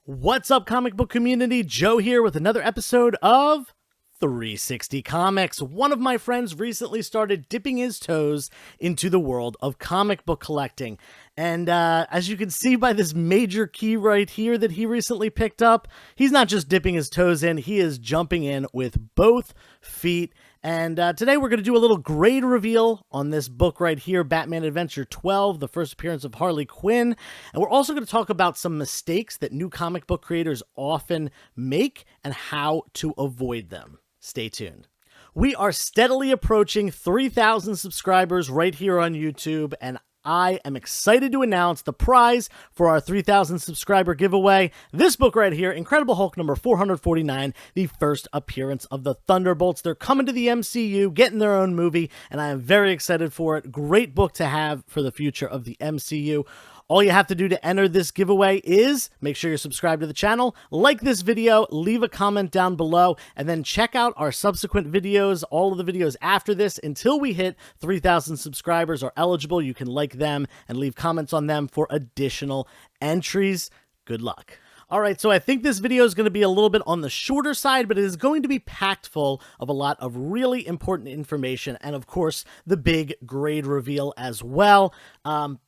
What's up, comic book community? Joe here with another episode of 360 Comics. One of my friends recently started dipping his toes into the world of comic book collecting. And as you can see by this major key right here that he recently picked up, he's not just dipping his toes in, he is jumping in with both feet. And today we're going to do a little grade reveal on this book right here, Batman Adventure 12, the first appearance of Harley Quinn. And we're also going to talk about some mistakes that new comic book creators often make and how to avoid them. Stay tuned. We are steadily approaching 3,000 subscribers right here on YouTube, and I am excited to announce the prize for our 3,000 subscriber giveaway. This book right here, Incredible Hulk number 449, the first appearance of the Thunderbolts. They're coming to the MCU, getting their own movie, and I am very excited for it. Great book to have for the future of the MCU. All you have to do to enter this giveaway is make sure you're subscribed to the channel, like this video, leave a comment down below, and then check out our subsequent videos. All of the videos after this until we hit 3,000 subscribers are eligible. You can like them and leave comments on them for additional entries. Good luck. All right, so I think this video is going to be a little bit on the shorter side, but it is going to be packed full of a lot of really important information and, of course, the big grade reveal as well.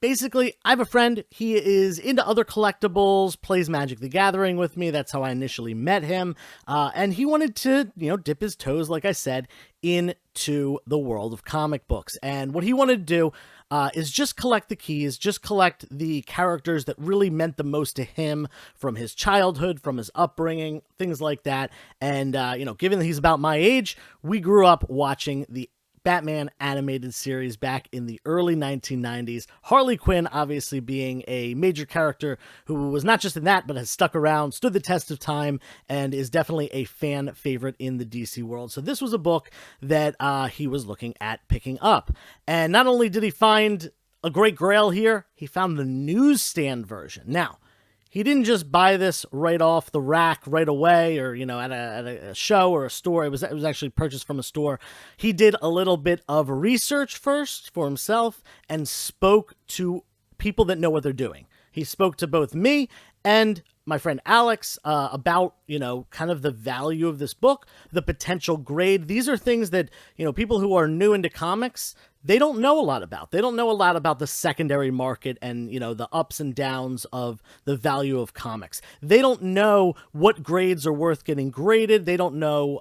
Basically, I have a friend. He is into other collectibles, plays Magic the Gathering with me. That's how I initially met him. And he wanted to, dip his toes, like I said, into the world of comic books. And what he wanted to do is just collect the keys, just collect the characters that really meant the most to him from his childhood, from his upbringing, things like that. And, given that he's about my age, we grew up watching the Batman animated series back in the early 1990s. Harley Quinn obviously being a major character who was not just in that, but has stuck around, stood the test of time, and is definitely a fan favorite in the DC world. So this was a book that he was looking at picking up. And not only did he find a great Grail here, he found the newsstand version. Now, he didn't just buy this right off the rack right away or, at a show or a store. It was actually purchased from a store. He did a little bit of research first for himself and spoke to people that know what they're doing. He spoke to both me and my friend Alex about, kind of the value of this book, the potential grade. These are things that, people who are new into comics, they don't know a lot about. They don't know a lot about the secondary market and, the ups and downs of the value of comics. They don't know what grades are worth getting graded. They don't know,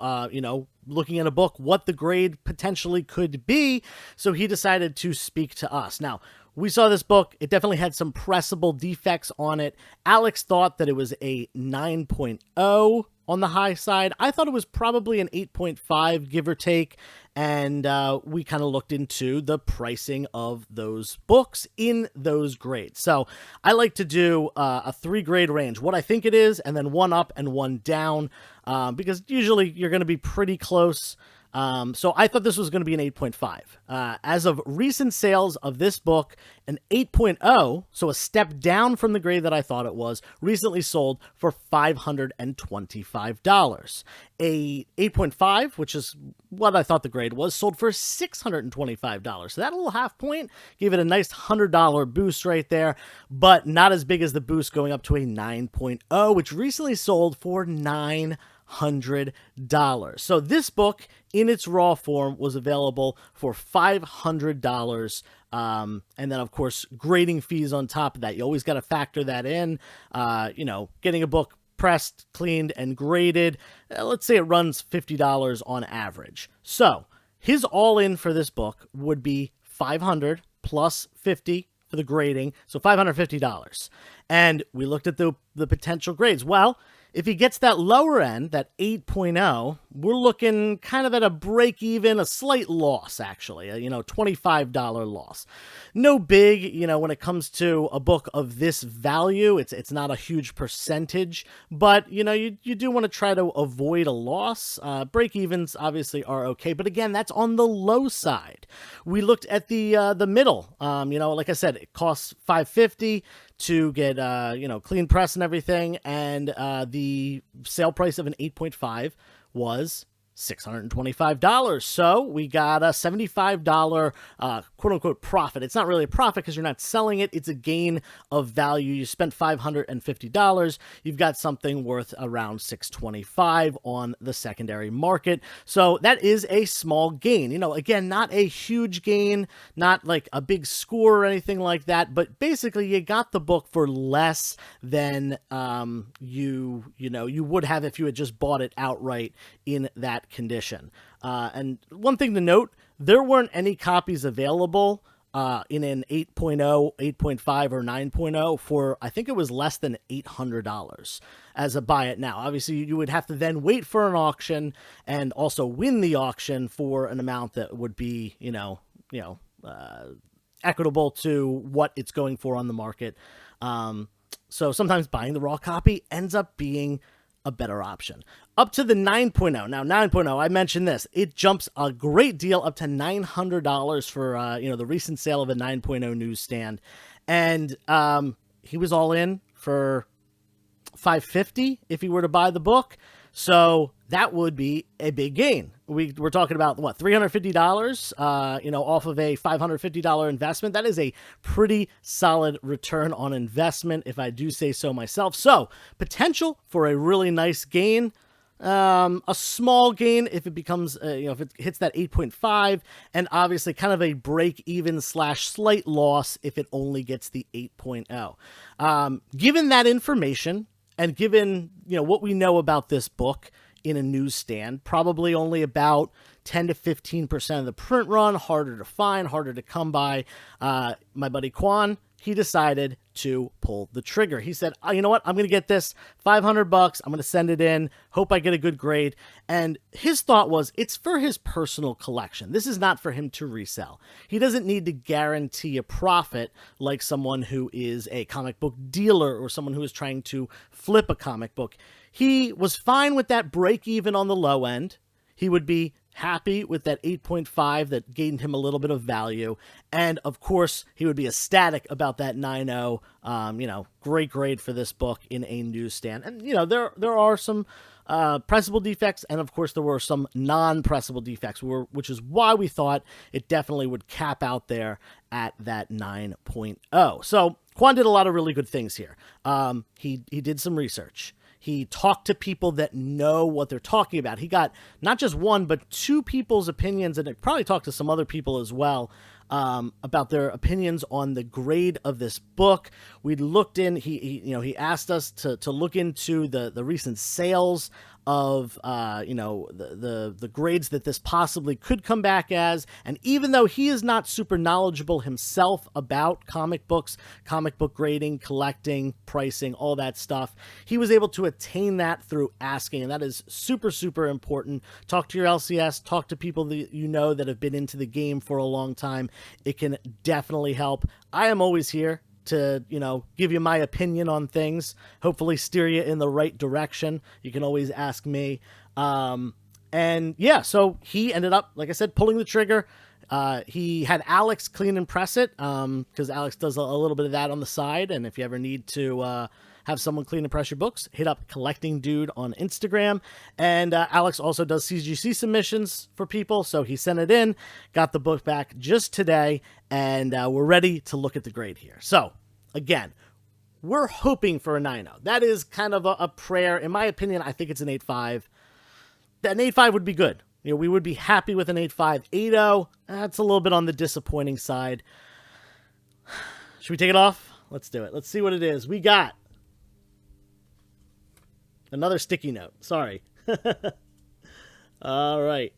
looking at a book, what the grade potentially could be. So he decided to speak to us. Now, we saw this book. It definitely had some pressable defects on it. Alex thought that it was a 9.0 on the high side. I thought it was probably an 8.5, give or take. And we kind of looked into the pricing of those books in those grades. So I like to do a 3-grade range, what I think it is, and then 1 up and 1 down, because usually you're going to be pretty close. So I thought this was going to be an 8.5. As of recent sales of this book, an 8.0, so a step down from the grade that I thought it was, recently sold for $525. A 8.5, which is what I thought the grade was, sold for $625. So that little half point gave it a nice $100 boost right there, but not as big as the boost going up to a 9.0, which recently sold for $900. So this book in its raw form was available for $500. And then of course, grading fees on top of that. You always got to factor that in. Getting a book pressed, cleaned, and graded, let's say it runs $50 on average. So his all-in for this book would be $500 plus $50 for the grading, so $550. And we looked at the potential grades. Well, if he gets that lower end, that 8.0, we're looking kind of at a break even, a slight loss, actually, a $25 loss. No big, when it comes to a book of this value, it's not a huge percentage, but, you do want to try to avoid a loss. Break evens obviously are okay, but again, that's on the low side. We looked at the middle, like I said, it costs $550 to get, clean press and everything, and the sale price of an 8.5 was $625. So we got a $75 quote unquote profit. It's not really a profit because you're not selling it. It's a gain of value. You spent $550. You've got something worth around $625 on the secondary market. So that is a small gain. You know, again, not a huge gain, not like a big score or anything like that, but basically you got the book for less than you would have if you had just bought it outright in that condition. And one thing to note, there weren't any copies available in an 8.0, 8.5, or 9.0 for, I think it was less than $800 as a buy it now. Obviously, you would have to then wait for an auction and also win the auction for an amount that would be, equitable to what it's going for on the market. So sometimes buying the raw copy ends up being a better option. Up to the 9.0. Now, 9.0, I mentioned this. It jumps a great deal up to $900 for, the recent sale of a 9.0 newsstand. And he was all in for $550 if he were to buy the book. So that would be a big gain. We're talking about what, $350, off of a $550 investment. That is a pretty solid return on investment, if I do say so myself. So potential for a really nice gain. A small gain if it becomes, if it hits that 8.5, and obviously kind of a break even / slight loss if it only gets the 8.0. Given that information, and given, what we know about this book in a newsstand, probably only about 10 to 15% of the print run, harder to find, harder to come by, my buddy Quan, he decided to pull the trigger. He said, oh, you know what? I'm going to get this $500. I'm going to send it in. Hope I get a good grade. And his thought was, it's for his personal collection. This is not for him to resell. He doesn't need to guarantee a profit like someone who is a comic book dealer or someone who is trying to flip a comic book. He was fine with that break even on the low end. He would be happy with that 8.5 that gained him a little bit of value. And of course, he would be ecstatic about that 9.0, great grade for this book in a newsstand. And, there are some pressable defects, and of course there were some non-pressable defects, which is why we thought it definitely would cap out there at that 9.0. So Quan did a lot of really good things here. He did some research. He talked to people that know what they're talking about. He got not just one, but two people's opinions, and he probably talked to some other people as well about their opinions on the grade of this book. We looked in. He asked us to look into the recent sales of the grades that this possibly could come back as. And even though he is not super knowledgeable himself about comic books, comic book grading, collecting, pricing, all that stuff, he was able to attain that through asking, and that is super, super important. Talk to your LCS, talk to people that that have been into the game for a long time. It can definitely help. I am always here to, give you my opinion on things, hopefully steer you in the right direction. You can always ask me. And yeah, so he ended up, like I said, pulling the trigger. He had Alex clean and press it, because Alex does a little bit of that on the side. And if you ever need to have someone clean and press your books, hit up Collecting Dude on Instagram. And Alex also does CGC submissions for people, so he sent it in, got the book back just today, and we're ready to look at the grade here. So, again, we're hoping for a 9.0. That is kind of a prayer. In my opinion, I think it's an 8.5. An 8.5 would be good. We would be happy with an 8.5. 8.0, that's a little bit on the disappointing side. Should we take it off? Let's do it. Let's see what it is. We got another sticky note. Sorry. All right.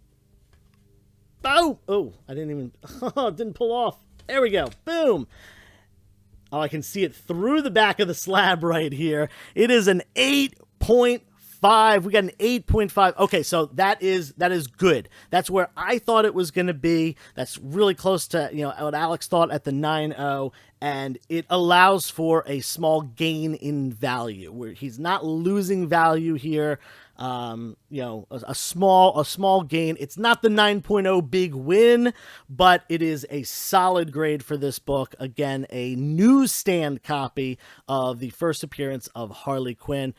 Oh, I didn't even, it didn't pull off. There we go. Boom. Oh, I can see it through the back of the slab right here. It is an 8.5. We got an 8.5. Okay, so that is good. That's where I thought it was going to be. That's really close to, what Alex thought at the 9.0, and it allows for a small gain in value where he's not losing value here. A small gain. It's not the 9.0 big win, but it is a solid grade for this book. Again, a newsstand copy of the first appearance of Harley Quinn.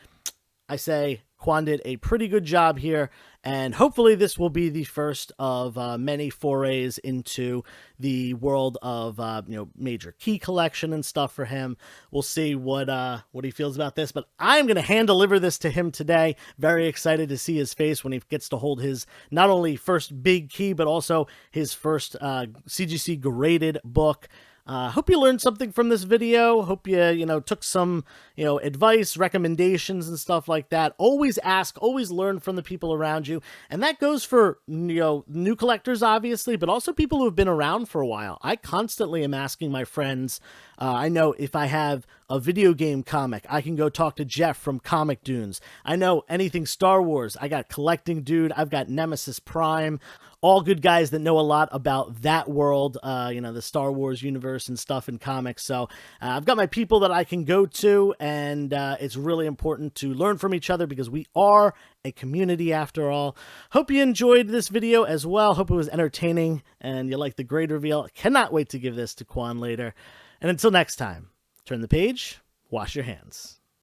I say Quan did a pretty good job here, and hopefully this will be the first of many forays into the world of major key collection and stuff for him. We'll see what he feels about this, but I'm going to hand deliver this to him today. Very excited to see his face when he gets to hold his not only first big key, but also his first CGC graded book. Hope you learned something from this video. Hope you, took some, advice, recommendations, and stuff like that. Always ask, always learn from the people around you. And that goes for, new collectors, obviously, but also people who have been around for a while. I constantly am asking my friends. I know if I have a video game comic, I can go talk to Jeff from Comic Dunes. I know anything Star Wars. I got Collecting Dude. I've got Nemesis Prime. All good guys that know a lot about that world, the Star Wars universe and stuff in comics. So I've got my people that I can go to, and it's really important to learn from each other because we are a community after all. Hope you enjoyed this video as well. Hope it was entertaining and you liked the grade reveal. Cannot wait to give this to Quan later. And until next time, turn the page, wash your hands.